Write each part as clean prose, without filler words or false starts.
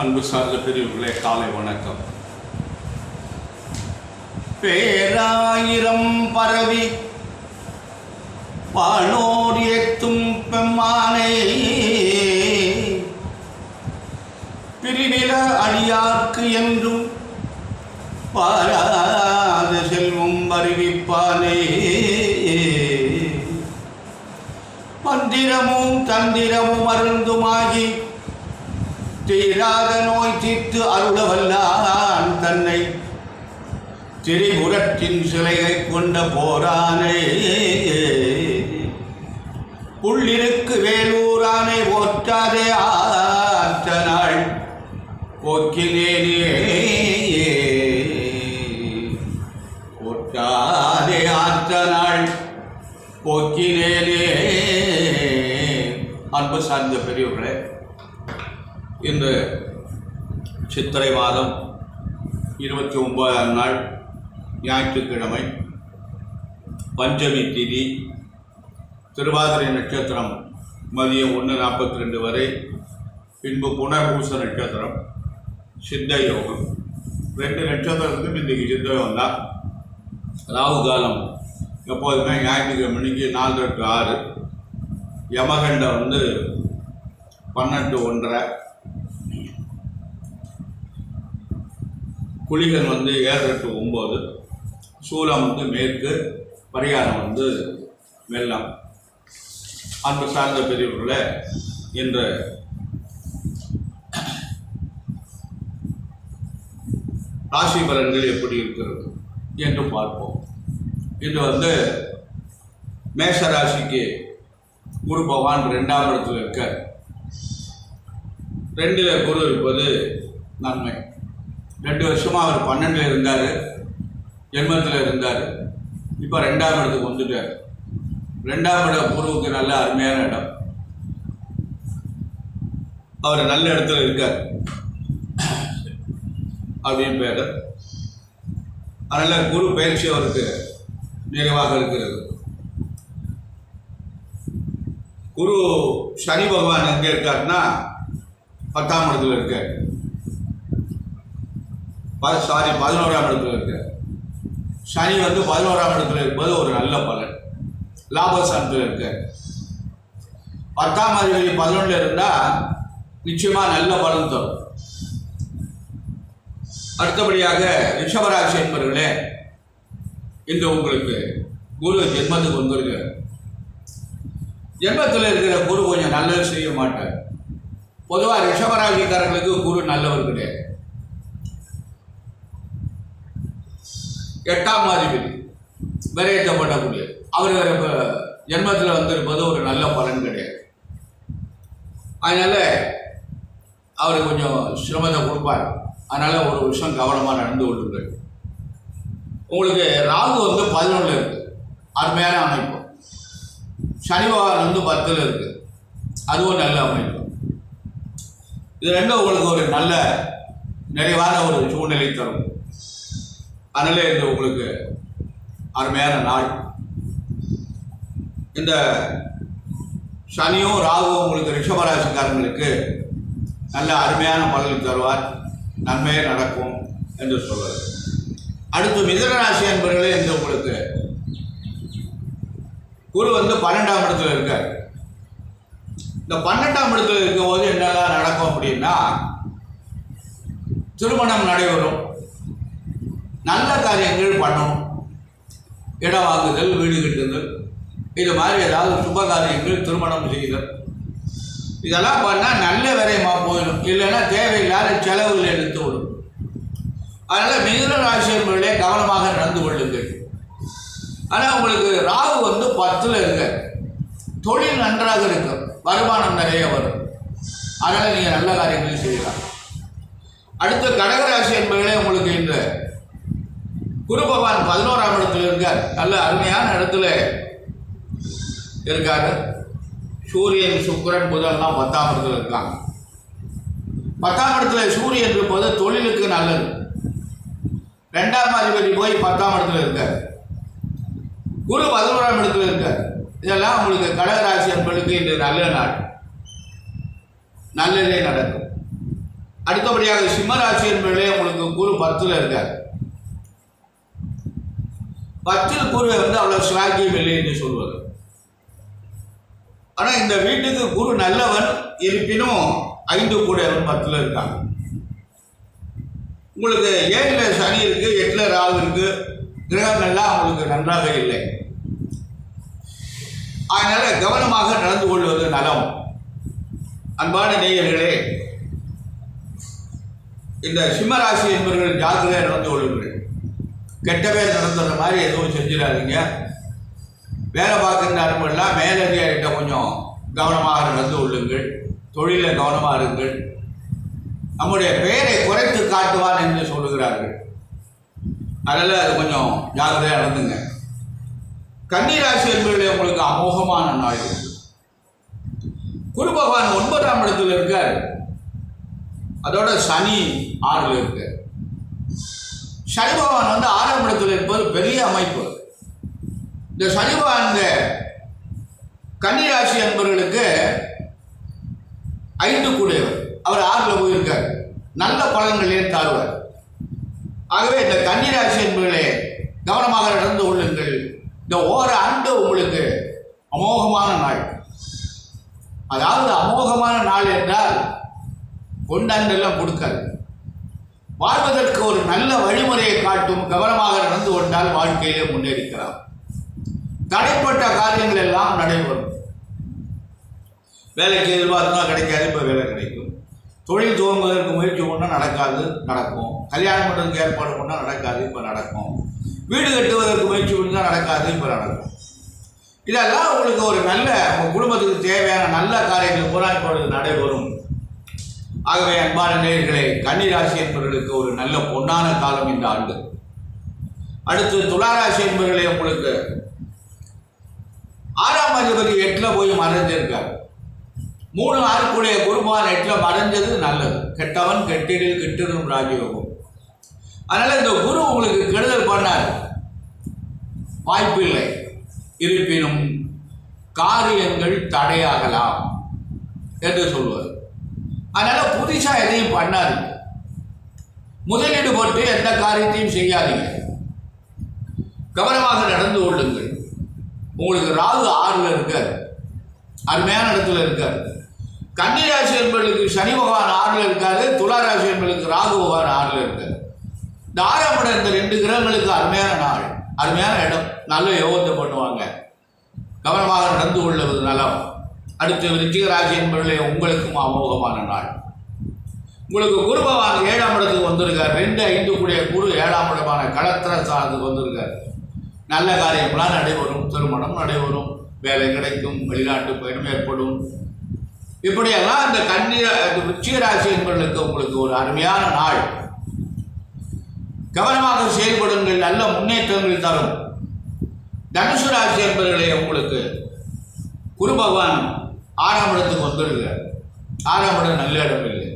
அன்பு சார்ந்த பெரியவர்களே, காலை வணக்கம். பேராயிரம் பரவி வானோர் ஏத்தும் பெம்மானே, பிரிநில அடியார்க்கு என்றும் பாராத செல்வம் அறிவிப்பானே. மந்திரமும் தந்திரமும் அருந்துமாகி தீராத நோய் தீர்த்து அருளவல்லான் தன்னை திரிபுரத்தின் சிலையை கொண்ட போரானே. புள்ளிருக்கு வேலூரானை போற்றாதே ஆற்ற நாள் போக்கினேனே, போற்றாதே ஆற்ற நாள் போக்கினேனே. அன்பு சார்ந்த பெரியவர்களே, இன்று சித்திரை மாதம் 29ஆம் நாள் ஞாயிற்றுக்கிழமை, பஞ்சமி திதி, திருவாதிரை நட்சத்திரம் மதியம் 1:42 வரை, பின்பு புனர்பூச நட்சத்திரம், சித்த யோகம். 2 நட்சத்திரத்துக்கும் இன்றைக்கு சித்த யோகம் தான். ராகு காலம் எப்போதுமே ஞாயிற்றுக்கிழமைக்கு 4 to 6, யமகண்டம் 12 to 1:30, குளிகன் 7 to 9, சூலம் மேற்கு, பரிகாரம் வெள்ளம். அன்பு சார்ந்த பெரியவர்களே, இன்று ராசி பலன்கள் எப்படி இருக்கிறது என்று பார்ப்போம். இன்று மேஷ ராசிக்கு குரு பகவான் 2ஆம் இடத்தில் இருக்க, 2ல் குரு இருப்பது நன்மை. 2 வருஷமாக அவர் 12ல் இருந்தார், ஜென்மத்தில் இருந்தார். இப்போ 2ஆம் இடத்துக்கு வந்துட்டார். 2ஆம் இடம் குருவுக்கு நல்ல அருமையான இடம். அவர் நல்ல இடத்துல இருக்கார் அப்படின்னு பேர். அதனால் குரு பயிற்சி அவருக்கு நிறைவாக இருக்கிறது. குரு சனி பகவான் எங்கே இருக்காருன்னா 10ஆம் இடத்துல இருக்கார். 11ஆம் இடத்துல இருக்கார். சனி 11ஆம் இடத்துல இருப்பது ஒரு நல்ல பலன். லாபஸ்தானத்தில் இருக்கார். 10ஆம் அதிபதி 11ல் இருந்தால் நிச்சயமாக நல்ல பலன் தரும். அடுத்தபடியாக ரிஷபராசி என்பவர்களே, இன்று உங்களுக்கு குரு ஜென்மத்துக்கு வந்திருக்கார். ஜென்மத்தில் இருக்கிற குரு கொஞ்சம் நல்லது செய்ய மாட்டார். பொதுவாக ரிஷபராசிக்காரர்களுக்கு குரு நல்லவர் கிடையாது. 8ஆம் அதிபதி விரையத்தப்படக்கூடிய அவர் ஜென்மத்தில் வந்திருப்பது ஒரு நல்ல பலன் கிடையாது. அதனால் அவர் கொஞ்சம் சிரமத்தை கொடுப்பார். அதனால் ஒரு விஷயம் கவனமாக நடந்து கொள்ளுங்கள். உங்களுக்கு ராகு 11ல் இருக்குது, அருமையான அமைப்பு. சனி பகவான் 10ல் இருக்குது, அதுவும் நல்ல அமைப்பு. இது ரெண்டும் உங்களுக்கு ஒரு நல்ல நிறைவான ஒரு சூழ்நிலை தரும். அதனால் இது உங்களுக்கு அருமையான நாள். இந்த சனியும் ராகுவும் உங்களுக்கு ரிஷபராசிக்காரங்களுக்கு நல்ல அருமையான பலன் தருவார், நன்மையே நடக்கும் என்று சொல்வது. அடுத்து மிதுனராசி என்பவர்களே, இந்த உங்களுக்கு குரு 12ஆம் இடத்துல இருக்கார். இந்த 12ஆம் இடத்துல இருக்கும்போது என்னெல்லாம் நடக்கும் அப்படின்னா, திருமணம் நடைபெறும், நல்ல காரியங்கள் பண்ணணும், இடம் வாங்குதல், வீடு கட்டுதல், இது மாதிரி ஏதாவது சுப காரியங்கள், திருமணம் செய்தல், இதெல்லாம் பண்ணால் நல்ல விரயமாக போயிடும். இல்லைன்னா தேவையில்லாத செலவுகள் எடுத்து விடும். அதனால் மிதுன ராசி என்பவர்களே கவனமாக நடந்து கொள்ளுங்கள். ஆனால் உங்களுக்கு ராகு 10ல் இருக்க, தொழில் நன்றாக இருக்கும், வருமானம் நிறைய வரும். அதனால் நீங்கள் நல்ல காரியங்களை செய்யலாம். அடுத்த கடகராசி என்பவர்களே, உங்களுக்கு இந்த குரு பகவான் 11ஆம் இடத்துல இருக்கார், நல்ல அருமையான இடத்துல இருக்காரு. சூரியன், சுக்கிரன், புதன்லாம் 10ஆம் இடத்துல இருக்காங்க. 10ஆம் இடத்துல சூரியன் இருப்பது தொழிலுக்கு நல்லது. 2ஆம் அதிபதி போய் 10ஆம் இடத்துல இருக்கார். குரு 11ஆம் இடத்துல இருக்கார். இதெல்லாம் உங்களுக்கு கடகராசி என்பவர்களுக்கு இன்று நல்ல நாள், நல்லதே நடக்கும். அடுத்தபடியாக சிம்மராசி என்பதிலே உங்களுக்கு குரு 10ல் இருக்கார். 10ல் குரு அவ்வளவு சிலாக்கியம் இல்லை என்று சொல்வது. ஆனால் இந்த வீட்டுக்கு குரு நல்லவன், இருப்பினும் 5 கூடையவன் 10ல் இருக்காங்க. உங்களுக்கு 7ல் சனி இருக்கு, 8ல் ராகு இருக்கு, கிரகங்கள்லாம் உங்களுக்கு நன்றாக இல்லை. அதனால கவனமாக நடந்து கொள்வது நலம். அன்பான நேயர்களே, இந்த சிம்மராசி என்பவர்கள் ஜாக்கிரதையாக நடந்து கொள்ளுங்கள். கெட்ட பேர் நடந்துற மாதிரி எதுவும் செஞ்சிடாதீங்க. வேலை பார்க்கின்ற அனுப்பெல்லாம் மேலதிகாரிகிட்ட கொஞ்சம் கவனமாக நடந்து கொள்ளுங்கள். தொழிலில் கவனமாக இருங்கள். நம்முடைய பெயரை குறைத்து காட்டுவான் என்று சொல்லுகிறார்கள். அதனால் அது கொஞ்சம் ஜாக்கிரதையாக நடந்துங்க. கன்னிராசி என்பதில் உங்களுக்கு அமோகமான நாள். குரு பகவான் 9ஆம் இடத்தில் இருக்கார். அதோட சனி 6ல் இருக்கு. சனி பகவான் 6ஆம் இடத்தில் இருப்பது பெரிய அமைப்பு. இந்த சனி பகவான் இந்த கன்னிராசி என்பவர்களுக்கு 5 கூடையவர். அவர் 6ல் போயிருக்கார். நல்ல பலன்களே தருவார். ஆகவே இந்த கன்னிராசி என்பவர்களே கவனமாக நடந்து கொள்ளுங்கள். இந்த ஓராண்டு உங்களுக்கு அமோகமான நாள். அதாவது அமோகமான நாள் என்றால் கொண்டாண்டெல்லாம் கொடுக்காது. வாழ்வதற்கு ஒரு நல்ல வழிமுறையை காட்டும். கவனமாக நடந்து கொண்டால் வாழ்க்கையிலே முன்னேறிக்கலாம். தடைப்பட்ட காரியங்கள் எல்லாம் நடைபெறும். வேலைக்கு எதிர்பார்த்தா கிடைக்காது, இப்போ வேலை கிடைக்கும். தொழில் துவங்குவதற்கு முயற்சி பண்ணால் நடக்காது, நடக்கும். கல்யாணம் பண்ணுறதுக்கு ஏற்பாடு பண்ணால் நடக்காது, இப்போ நடக்கும். வீடு கட்டுவதற்கு முயற்சி பண்ணால் நடக்காது, இப்போ நடக்கும். இதெல்லாம் உங்களுக்கு ஒரு நல்ல உங்கள் குடும்பத்துக்கு தேவையான நல்ல காரியங்கள் பூரா இப்பொழுது நடைபெறும். ஆகவே அன்பான நேயர்களே, கன்னிராசி என்பவர்களுக்கு ஒரு நல்ல பொன்னான காலம் இந்த ஆண்டு. அடுத்து துளாராசி என்பவர்களே உங்களுக்கு 6ஆம் அதிபதி 8ல் போய் மறைஞ்சிருக்கார். 3 ஆறுக்குடைய குருபவான் 8ல் மறைஞ்சது நல்லது. கெட்டவன் கெட்டிடில் கெட்டிடும் ராஜயோகம். அதனால் இந்த குரு உங்களுக்கு கெடுதல் பண்ணார் வாய்ப்பு இல்லை. இருப்பினும் காரியங்கள் தடையாகலாம் என்று சொல்வது. அதனால் புதுசாக எதையும் பண்ணாதீங்க. முதலீடு போட்டு எந்த காரியத்தையும் செய்யாதீங்க. கவனமாக நடந்து கொள்ளுங்கள். உங்களுக்கு ராகு 6ல் இருக்கார். அருமையான இடத்துல இருக்கார். கன்னிராசி என்பவர்களுக்கு சனி பகவான் 6ல் இருக்காரு. துளாராசி என்பவர்களுக்கு ராகு பகவான் 6ல் இருக்கார். இந்த 6ஆம் இடம் இந்த 2 கிரகங்களுக்கு அருமையான நாள், அருமையான இடம். நல்ல யோகத்தை பண்ணுவாங்க. கவனமாக நடந்து கொள்வது நலம். அடுத்து விருச்சிக ராசி என்பவர்களே உங்களுக்கும் அமோகமான நாள். உங்களுக்கு குரு பகவான் 7ஆம் இடத்துக்கு வந்திருக்கார். 2, 5 கூடிய குரு 7ஆம் இடமான களத்திர ஸ்தானத்துக்கு வந்திருக்கார். நல்ல காரியங்களாம் நடைபெறும். திருமணம் நடைபெறும். வேலை கிடைக்கும். வெளிநாட்டு பயணம் ஏற்படும். இப்படியெல்லாம் இந்த விருச்சிக ராசி என்பவர்களுக்கு உங்களுக்கு ஒரு அருமையான நாள். கவனமாக செயல்படுங்கள். நல்ல முன்னேற்றங்கள் தரும். தனுசு ராசி என்பவர்களே உங்களுக்கு குரு பகவான் 6ஆம் இடத்துக்கு வந்துடுகிறார். 6ஆம் இடம் நல்ல இடம் இல்லை.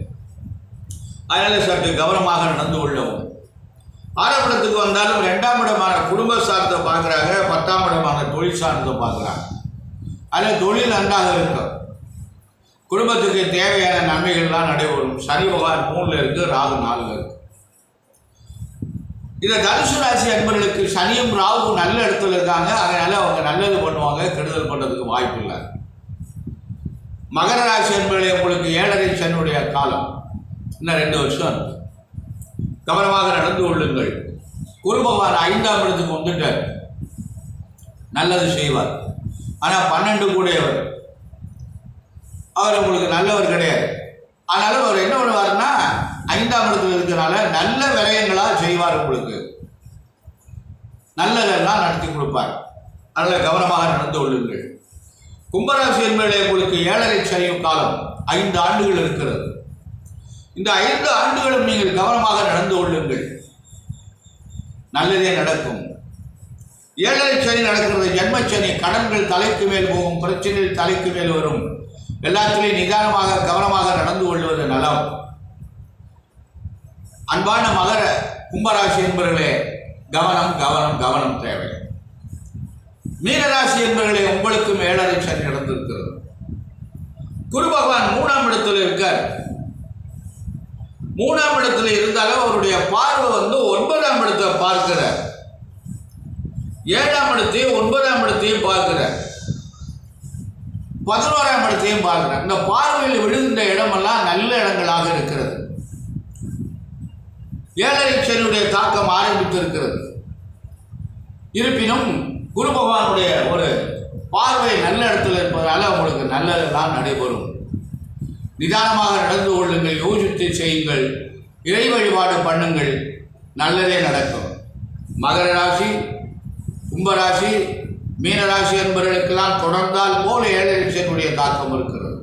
அதனால் சற்று கவனமாக நடந்து கொள்ளவும். 6ஆம் இடத்துக்கு வந்தாலும் 2ஆம் இடமான குடும்ப சார்ந்த பார்க்குறாங்க, 10ஆம் இடமான தொழில் சார்ந்த பார்க்குறாங்க. அதில் தொழில் நன்றாக இருக்கும். குடும்பத்துக்கு தேவையான நன்மைகள்லாம் நடைபெறும். சனி பகவான் 3ல் இருக்கு, ராகு 4ல் இருக்கு. இந்த தனுசு ராசி அன்பர்களுக்கு சனியும் ராகுவும் நல்ல இடத்துல இருக்காங்க. அதனால அவங்க நல்லது பண்ணுவாங்க, கெடுதல் பண்ணுறதுக்கு வாய்ப்பு இல்லை. மகர ராசி அன்பர்களே உங்களுக்கு 7.5 சனியுடைய காலம். இன்னும் 2 வருஷம் இருக்கு. கவனமாக நடந்து கொள்ளுங்கள். குரு பகவான் 5ஆம் இடத்துக்கு வந்துட்டார். நல்லது செய்வார். ஆனால் 12 கூடையவர், அவர் உங்களுக்கு நல்லவர் கிடையாது. அதனால அவர் என்ன பண்ணுவார்னா 5ஆம் இடத்துல இருக்கிறனால நல்ல விரயங்களாக செய்வார். உங்களுக்கு நல்லதெல்லாம் நடத்தி கொடுப்பார். அதனால் கவனமாக நடந்து கொள்ளுங்கள். கும்பராசி என்பதிலே உங்களுக்கு 7.5 சனியும் காலம் 5 ஆண்டுகள் இருக்கிறது. இந்த 5 ஆண்டுகளும் நீங்கள் கவனமாக நடந்து கொள்ளுங்கள். நல்லதே நடக்கும். 7.5 சனி நடக்கிறது. ஜென்மச்சனி. கடன்கள் தலைக்கு மேல் போகும். பிரச்சனைகள் தலைக்கு மேல் வரும். எல்லாத்திலையும் நிதானமாக கவனமாக நடந்து கொள்வது நலம். அன்பான மகர கும்பராசி என்பவர்களே கவனம் கவனம் கவனம் தேவை. மீனராசி என்பவர்களே உங்களுக்கும் 7.5 சனி நடந்திருக்கிறது. குரு பகவான் 3ஆம் இடத்தில் இருக்கார். 3ஆம் இடத்துல இருந்தாலும் அவருடைய பார்வை 9ஆம் இடத்தை பார்க்கிறார். 7ஆம் இடத்தையும் 9ஆம் இடத்தையும் பார்க்கிறார். 11ஆம் இடத்தையும் பார்க்கிறார். இந்த பார்வையில் விழுகின்ற இடமெல்லாம் நல்ல இடங்களாக இருக்கிறது. 7.5 சனியுடைய தாக்கம் ஆரம்பித்திருக்கிறது. இருப்பினும் குரு பகவானுடைய ஒரு பார்வை நல்ல இடத்துல இருப்பதால் உங்களுக்கு நல்லதெல்லாம் நடைபெறும். நிதானமாக நடந்து கொள்ளுங்கள், யோசித்து செய்யுங்கள், இறை வழிபாடு பண்ணுங்கள், நல்லதே நடக்கும். மகர ராசி, கும்பராசி, மீனராசி என்பவர்களுக்கெல்லாம் தொடர்ந்தால் போல 7.5 சனியுடைய தாக்கம் இருக்கிறது.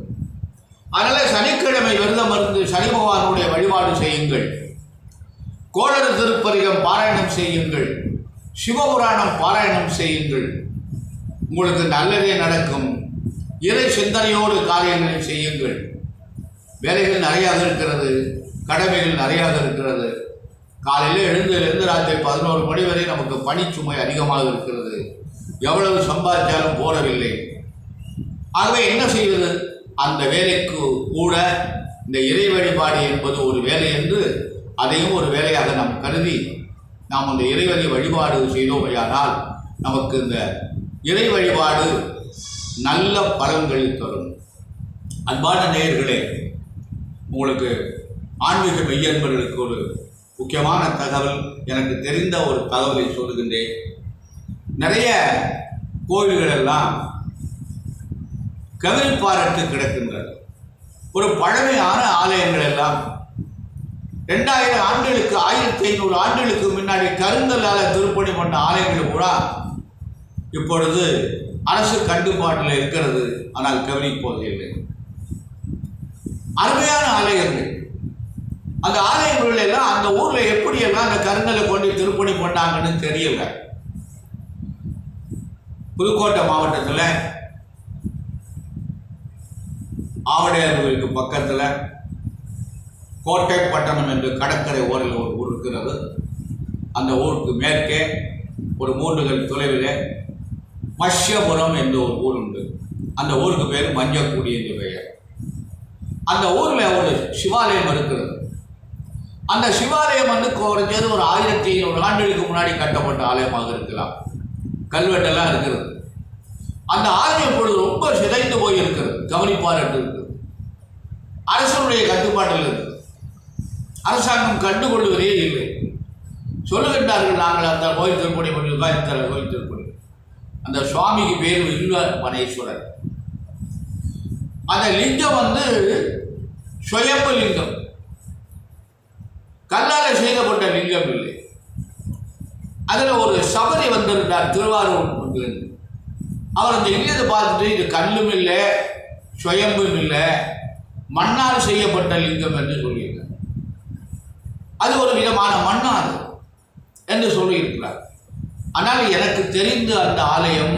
அதனால் சனிக்கிழமை விரதம் இருந்து சனி பகவானுடைய வழிபாடு செய்யுங்கள். கோளறு திருப்பதிகம் பாராயணம் செய்யுங்கள். சிவபுராணம் பாராயணம் செய்யுங்கள். உங்களுக்கு நல்லதே நடக்கும். இறை சிந்தனையோடு காரியங்களை செய்யுங்கள். வேலைகள் நிறையாக இருக்கிறது, கடமைகள் நிறையாக இருக்கிறது. காலையில் எழுந்திலிருந்து ராத்திரி 11 மணி வரை நமக்கு பணிச்சுமை அதிகமாக இருக்கிறது. எவ்வளவு சம்பாதிச்சாலும் போடவில்லை. ஆகவே என்ன செய்வது? அந்த வேலைக்கு கூட இந்த இறை வழிபாடு என்பது ஒரு வேலை என்று அதையும் ஒரு வேலையாக நாம் கருதி நாம் அந்த இறைவனை வழிபாடு செய்தோமையானால் நமக்கு இந்த இறை வழிபாடு நல்ல பலன்களை தரும். அன்பான நேயர்களே, உங்களுக்கு ஆன்மீக மெய்யன்பர்களுக்கு ஒரு முக்கியமான தகவல், எனக்கு தெரிந்த ஒரு தகவலை சொல்லுகின்றேன். நிறைய கோயில்கள் எல்லாம் கவிழ்பாரத்து கிடக்கின்றது. ஒரு பழமையான ஆலயங்கள் எல்லாம் 2000 ஆண்டுகளுக்கு 1500 ஆண்டுகளுக்கு முன்னாடி கருங்கல்லால் திருப்பணி பண்ண ஆலயங்கள் கூட இப்பொழுது அரசு கட்டுப்பாட்டில் இருக்கிறது. ஆனால் கவனிப்போவதில்லை. அருமையான ஆலயங்கள். அந்த ஆலயங்கள் எல்லாம் அந்த ஊரில் எப்படியெல்லாம் அந்த கருங்கலை கொண்டு திருப்பணி பண்ணாங்கன்னு தெரியல. புதுக்கோட்டை மாவட்டத்தில் ஆவடையார்களுக்கு பக்கத்தில் கோட்டை பட்டணம் என்று கடற்கரை ஓரில் ஒரு ஊர் இருக்கிறது. அந்த ஊருக்கு மேற்கே ஒரு 3 கல் தொலைவில் மஷ்யபுரம் என்ற ஒரு ஊர் உண்டு. அந்த ஊருக்கு பேர் மஞ்சக்குடி என்று பெயர். அந்த ஊரில் ஒரு சிவாலயம் இருக்கிறது. அந்த சிவாலயம் குறைஞ்சது ஒரு 1500 ஆண்டுகளுக்கு முன்னாடி கட்டப்பட்ட ஆலயமாக இருக்கலாம். கல்வெட்டெல்லாம் இருக்கிறது. அந்த ஆலயம் இப்பொழுது ரொம்ப சிதைந்து போய் இருக்கிறது. கவனிப்பாரட்டு இருக்குது. அரசனுடைய கட்டுப்பாட்டில் இருக்குது. அரசாங்கம் கண்டுகொள்வதே இல்லை. சொல்லுகின்றார்கள், நாங்கள் அந்த கோயில் திருப்பணி பண்ணியிருக்கோம், இந்த கோயில் திருப்பணி. அந்த சுவாமிக்கு பேர் வில்வ வனேஸ்வரர். அந்த லிங்கம் சுயம்பு லிங்கம், கல்லால் செய்யப்பட்ட லிங்கம் இல்லை. அதில் ஒரு சபரி வந்திருந்தார் திருவாரூர். அவர் அந்த லிங்கத்தை பார்த்துட்டு இது கல்லும் இல்லை, சுயம்பும் இல்லை, மண்ணால் செய்யப்பட்ட லிங்கம் என்று சொல்லியிருக்கார். அது ஒரு விதமான மண்ணாது என்று சொல்லியிருக்கிறார். ஆனால் எனக்கு தெரிந்து அந்த ஆலயம்,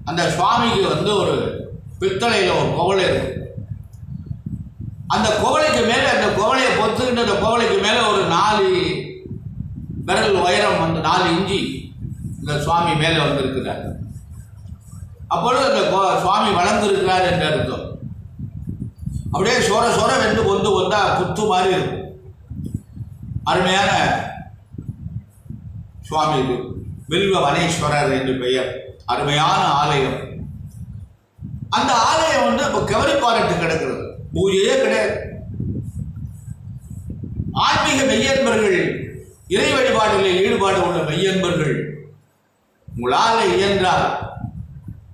அந்த சுவாமிக்கு ஒரு பித்தளையில் ஒரு குவளை இருக்கு. அந்த குவளைக்கு மேலே, அந்த குவளையை பொத்துக்கிட்டு அந்த குவளைக்கு மேலே ஒரு 4 விரல் உயரம் 4 இன்ச்சி இந்த சுவாமி மேலே வந்திருக்கிறார். அப்பொழுது அந்த சுவாமி வளர்ந்திருக்கிறார் என்று அர்த்தம். அப்படியே சொர சொர வென்று கொண்டா குத்து மாதிரி இருக்கும். அருமையான சுவாமி இது. வில்வ வனேஸ்வரர் என்று பெயர். அருமையான ஆலயம். அந்த ஆலயம் இப்போ கவரிப்பாரட்டு கிடக்கிறது. பூஜையே கிடையாது. ஆன்மீக மெய்யன்பர்கள், இறை வழிபாடுகளில் ஈடுபாடு உள்ள மெய்யன்பர்கள், உங்களால் இயன்றால்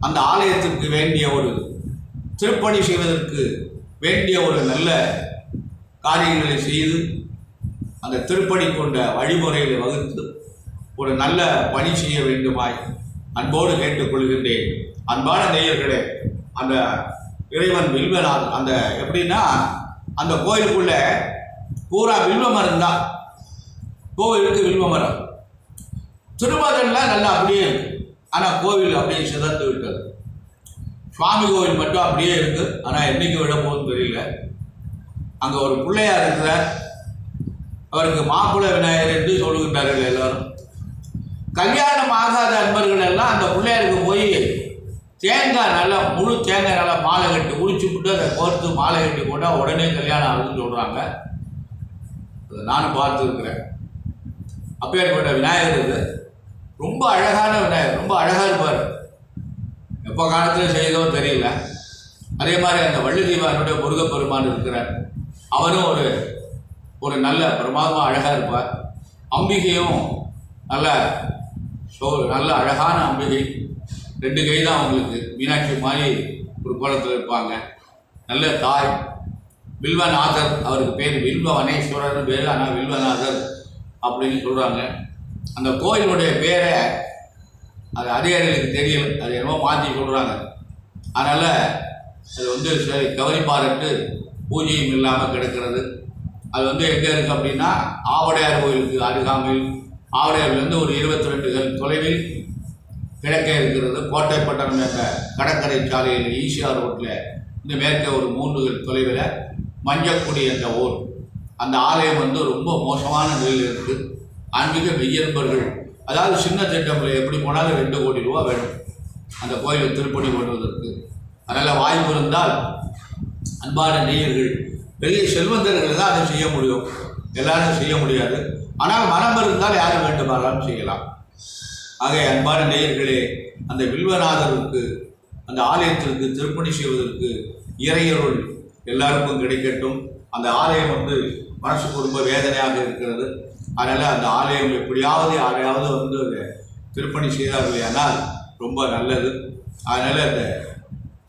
அந்த ஆலயத்திற்கு வேண்டிய ஒரு திருப்பணி செய்வதற்கு வேண்டிய ஒரு நல்ல காரியங்களை செய்து அந்த திருப்பணி கொண்ட வழிமுறைகளை வகுத்து ஒரு நல்ல பணி செய்ய வேண்டுமாய் அன்போடு கேட்டுக்கொள்கின்றேன். அன்பான நேயர்களே, அந்த இறைவன் வில்வனார், அந்த எப்படின்னா அந்த கோயிலுக்குள்ள பூரா வில்வ மரம் தான். கோவிலுக்கு வில்வ மரம். திருமகன்லாம் நல்லா அப்படியே இருக்கு. ஆனால் கோவில் அப்படியே சிதந்து விட்டது. சுவாமி கோவில் மட்டும் அப்படியே இருக்கு. ஆனால் என்னைக்கு விட போகுதுன்னு தெரியல. அங்கே ஒரு பிள்ளையார் இருக்கிறார். அவருக்கு மாப்பிள்ளை விநாயகர் என்று சொல்லுகின்றார்கள் எல்லாரும். கல்யாணம் ஆகாத அன்பர்கள் எல்லாம் அந்த பிள்ளையாருக்கு போய் தேங்காய் நல்லா, முழு தேங்காய் நல்லா மாலை கட்டி உரிச்சு விட்டு அதை கோர்த்து மாலை கட்டி போட்டால் உடனே கல்யாணம் ஆகுதுன்னு சொல்கிறாங்க. அதை நானும் பார்த்துருக்கிறேன். அப்பேற்பட்ட விநாயகர் இது ரொம்ப அழகான விநாயகர், ரொம்ப அழகாக இருப்பார். எப்போ காலத்தில் செய்தோ தெரியல. அதே மாதிரி அந்த வள்ளி தெய்வானுடைய முருகப்பெருமான் இருக்கிறார். அவரும் ஒரு நல்ல பிரமாதமாக அழகாக இருப்பார். அம்பிகையும் நல்ல அழகான அம்பிகை. 2 கை தான் அவங்களுக்கு, மீனாட்சி மாதிரி ஒரு கோலத்தில் இருப்பாங்க. நல்ல தாய். வில்வநாதர், அவருக்கு பேர் வில்வவனேஸ்வரர்னு பேர், ஆனால் வில்வநாதர் அப்படின்னு சொல்கிறாங்க. அந்த கோயிலுடைய பேரை அது அதிகாரிகளுக்கு தெரியல, அது என்னமோ மாற்றி சொல்கிறாங்க. அதனால் அது சரி கவனிப்பாரட்டு பூஜையும் இல்லாமல் கிடக்கிறது. அது எங்கே இருக்குது அப்படின்னா ஆவடையார் கோயிலுக்கு அருகாமையில், ஆவடையார்லேருந்து ஒரு 22 தொலைவில் கிழக்கே இருக்கிறது. கோட்டைப்பட்டணம் என்ற கடற்கரை சாலையில் ஈசிஆர் ரோட்டில் இந்த மேற்கே ஒரு 3 தொலைவில் மஞ்சக்குடி என்ற ஊர். அந்த ஆலயம் ரொம்ப மோசமான நிலையில் இருக்குது. ஆன்மீக மெய்யன்பர்கள், அதாவது சின்ன திட்டமில் எப்படி போனாலும் 2 கோடி ரூபா வேணும் அந்த கோயிலை திருப்பணி பண்ணுவதற்கு. அதனால் வாய்ப்பு இருந்தால் அன்பான நேயர்கள், பெரிய செல்வந்தர்கள் தான் அதை செய்ய முடியும், எல்லாரும் செய்ய முடியாது. ஆனால் மனம் இருந்தால் யாரும் வேண்டுமானாலும் செய்யலாம். ஆக அன்பான நேயர்களே, அந்த வில்வநாதருக்கு, அந்த ஆலயத்திற்கு திருப்பணி செய்வதற்கு இறையருள் எல்லாருக்கும் கிடைக்கட்டும். அந்த ஆலயம் மனசுக்கு ரொம்ப வேதனையாக இருக்கிறது. அதனால் அந்த ஆலயம் எப்படியாவது யாரையாவது திருப்பணி செய்தார்கள் ஆனால் ரொம்ப நல்லது. அதனால் அந்த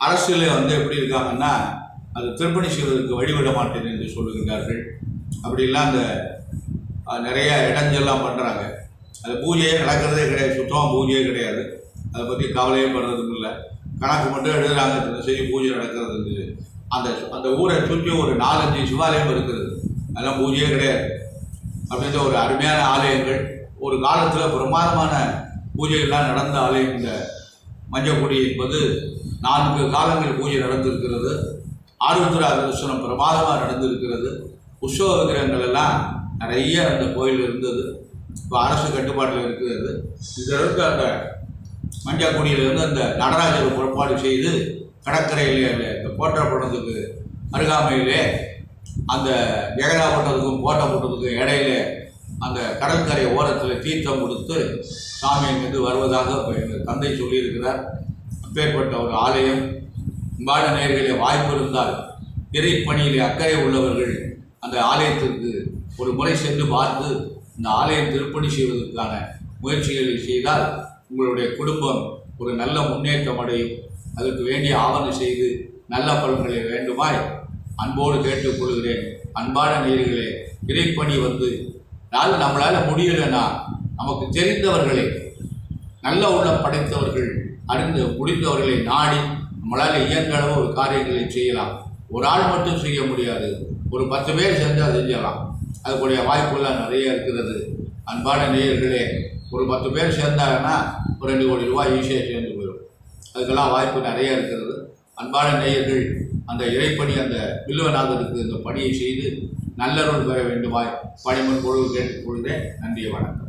அரசில் எப்படி இருக்காங்கன்னா, அது திருப்பணி செய்வதற்கு வழிவிட மாட்டேன் என்று சொல்லுகின்றார்கள். அப்படிலாம் அந்த நிறைய இடைஞ்செல்லாம் பண்ணுறாங்க. அது பூஜையே நடக்கிறதே கிடையாது, சுத்தமாக பூஜையே கிடையாது. அதை பற்றி கவலையே பண்ணுறதும் இல்லை. கணக்கு மட்டும் எழுதுகிறாங்க, சரி பூஜை நடக்கிறது. அந்த ஊரை சுற்றி ஒரு 4-5 சிவாலயம் இருக்கிறது, அதெல்லாம் பூஜையே கிடையாது. அப்படின்ற ஒரு அருமையான ஆலயங்கள், ஒரு காலத்தில் பிரமாதமான பூஜைகள்லாம் நடந்த ஆலயம் இந்த மஞ்சக்குடி என்பது. 4 காலங்கள் பூஜை நடந்திருக்கிறது. ஆருத்ரா தரிசனம் பிரமாதமாக நடந்திருக்கிறது. உற்சவ விக்கிரகங்கள் எல்லாம் நிறைய அந்த கோயில் இருந்தது. இப்போ அரசு கட்டுப்பாட்டில் இருக்கிறது. இதிலிருந்து அந்த மஞ்சக்குடியிலிருந்து அந்த நடராஜர் புறப்பாடு செய்து கடற்கரையிலே இந்த கோட்டப்பட்டத்துக்கு அருகாமையிலே அந்த ஜெகதாப்பட்டத்துக்கும் கோட்டப்பட்டத்துக்கும் இடையில அந்த கடற்கரை ஓரத்தில் தீர்த்தம் கொடுத்து சாமி இங்கிருந்து வருவதாக எங்கள் தந்தை சொல்லியிருக்கிறார். அப்பேற்பட்ட ஒரு ஆலயம். அன்பான நேயர்களே, வாய்ப்பு இருந்தால் இறைப்பணியிலே அக்கறை உள்ளவர்கள் அந்த ஆலயத்திற்கு ஒரு முறை சென்று பார்த்து இந்த ஆலயம் திருப்பணி செய்வதற்கான முயற்சிகளை செய்தால் உங்களுடைய குடும்பம் ஒரு நல்ல முன்னேற்றம் அடையும். அதற்கு வேண்டிய ஆவணம் செய்து நல்ல பலன்களை வேண்டுமாய் அன்போடு கேட்டுக்கொள்கிறேன். அன்பான நேயர்களே, இறைப்பணி அதாவது நம்மளால் முடியலைன்னா நமக்கு தெரிந்தவர்களை, நல்ல உள்ளம் படைத்தவர்கள், முடிந்தவர்களை நாடி நம்மளால் இயன்றளவு ஒரு காரியங்களை செய்யலாம். ஒரு ஆள் மட்டும் செய்ய முடியாது, ஒரு 10 பேர் செஞ்சால் செஞ்சலாம். அதுக்குரிய வாய்ப்புகள்லாம் நிறைய இருக்கிறது. அன்பான நேயர்களே, ஒரு 10 பேர் சேர்ந்தாங்கன்னா ஒரு 2 கோடி ரூபாய் ஈஸியாக சேர்ந்து போயிடும். அதுக்கெல்லாம் வாய்ப்பு நிறைய இருக்கிறது. அன்பான நேயர்கள், அந்த இறைப்பணி, அந்த வில்வநாதருக்கு இந்த பணியை செய்து நல்லருள் பெற வேண்டுமாய் பணிமன் பொழுது கேட்டுக்கொள்கிறேன். நன்றி, வணக்கம்.